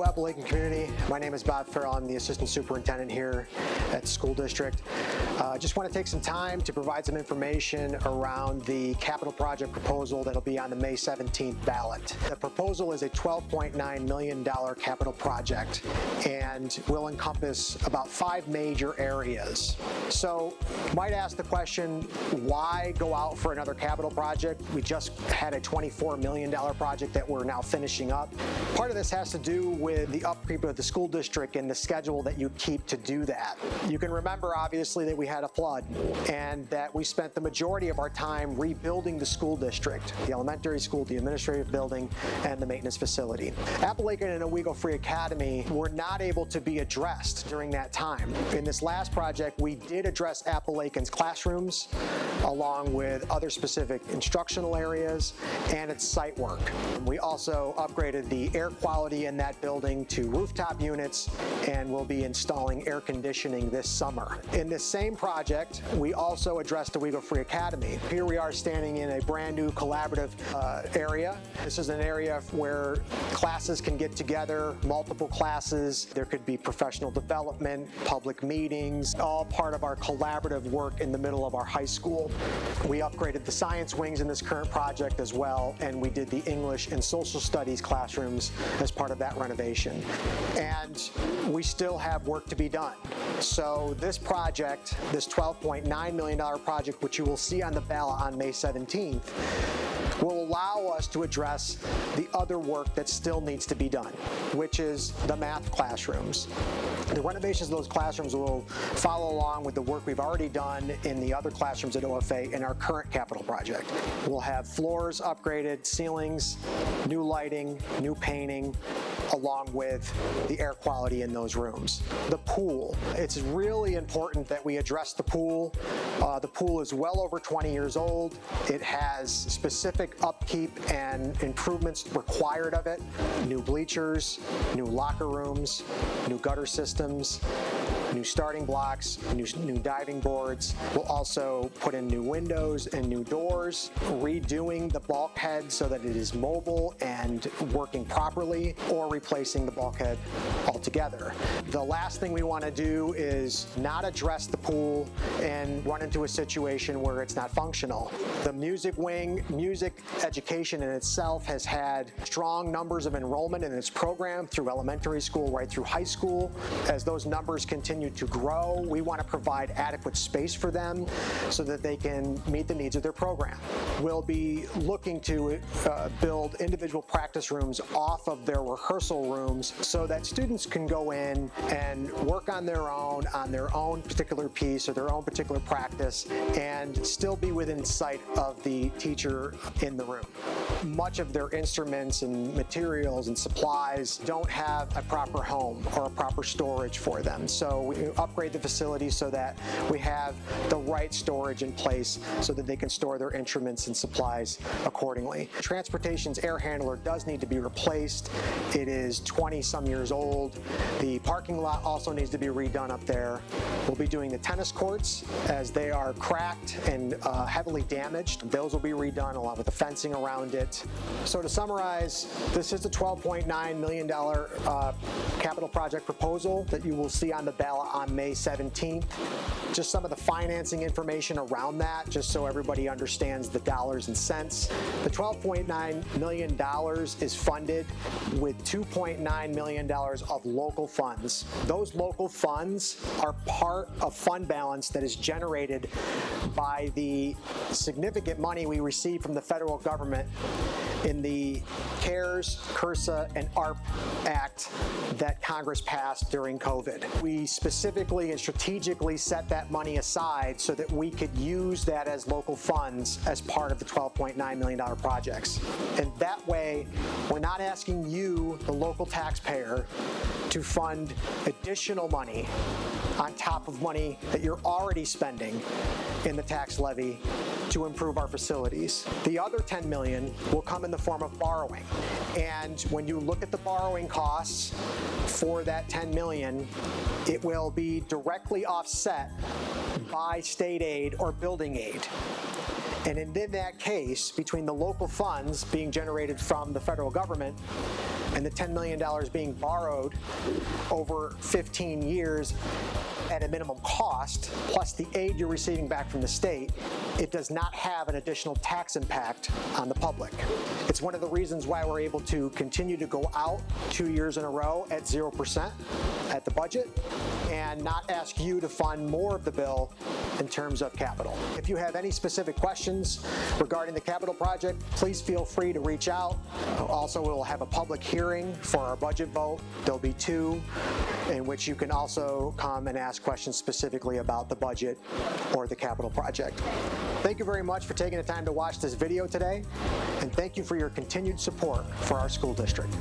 Appalachian community. My name is Bob Farrell. I'm the assistant superintendent here at the school district. Just want to take some time to provide some information around the capital project proposal that'll be on the May 17th ballot. The proposal is a $12.9 million capital project and will encompass about 5 major areas. So you might ask the question, why go out for another capital project? We just had a $24 million project that we're now finishing up. Part of this has to do with the upkeep of the school district and the schedule that you keep to do that. You can remember, obviously, that we had a flood and that we spent the majority of our time rebuilding the school district, the elementary school, the administrative building, and the maintenance facility. Appalachian and Owego Free Academy were not able to be addressed during that time. In this last project, we did address Appalachian's classrooms along with other specific instructional areas and its site work. We also upgraded the air quality in that building to rooftop units and will be installing air conditioning this summer. In this same project, we also addressed Owego Free Academy. Here we are standing in a brand new collaborative area. This is an area where classes can get together, multiple classes. There could be professional development, public meetings, all part of our collaborative work in the middle of our high school. We upgraded the science wings in this current project as well, and we did the English and social studies classrooms as part of that renovation. And we still have work to be done. So this project, this $12.9 million project, which you will see on the ballot on May 17th, will allow us to address the other work that still needs to be done, which is the math classrooms. The renovations of those classrooms will follow along with the work we've already done in the other classrooms at OFA in our current capital project. We'll have floors upgraded, ceilings, new lighting, new painting, along with the air quality in those rooms. The pool. It's really important that we address the pool. The pool is well over 20 years old. It has specific upkeep and improvements required of it. New bleachers, new locker rooms, new gutter systems, new starting blocks, new diving boards. We'll also put in new windows and new doors, redoing the bulkhead so that it is mobile and working properly, or replacing the bulkhead altogether. The last thing we want to do is not address the pool and run into a situation where it's not functional. The music wing, music education in itself has had strong numbers of enrollment in its program through elementary school right through high school. As those numbers continue to grow, we want to provide adequate space for them so that they can meet the needs of their program. We'll be looking to build individual practice rooms off of their rehearsal rooms so that students can go in and work on their own particular piece or their own particular practice and still be within sight of the teacher in the room. Much of their instruments and materials and supplies don't have a proper home or a proper storage for them. So we upgrade the facility so that we have the right storage in place so that they can store their instruments and supplies accordingly. Transportation's air handler does need to be replaced. It is 20-some years old. The parking lot also needs to be redone up there. We'll be doing the tennis courts as they are cracked and heavily damaged. Those will be redone along with the fencing around it. So to summarize, this is the $12.9 million capital project proposal that you will see on the ballot on May 17th. Just some of the financing information around that, just so everybody understands the dollars and cents. The $12.9 million is funded with $2.9 million of local funds. Those local funds are part of fund balance that is generated by the significant money we receive from the federal government in the CARES, CRSA, and ARP Act that Congress passed during COVID. We specifically and strategically set that money aside so that we could use that as local funds as part of the $12.9 million projects. And that way, we're not asking you, the local taxpayer, to fund additional money on top of money that you're already spending in the tax levy to improve our facilities. The other $10 million will come in the form of borrowing. And when you look at the borrowing costs for that $10 million, it will be directly offset by state aid or building aid. And in that case, between the local funds being generated from the federal government and the $10 million being borrowed over 15 years at a minimum cost, plus the aid you're receiving back from the state, it does not have an additional tax impact on the public. It's one of the reasons why we're able to continue to go out 2 years in a row at 0% at the budget and not ask you to fund more of the bill in terms of capital. If you have any specific questions regarding the capital project, please feel free to reach out. Also, we'll have a public hearing for our budget vote. There'll be 2 in which you can also come and ask questions specifically about the budget or the capital project. Thank you very much for taking the time to watch this video today, and thank you for your continued support for our school district.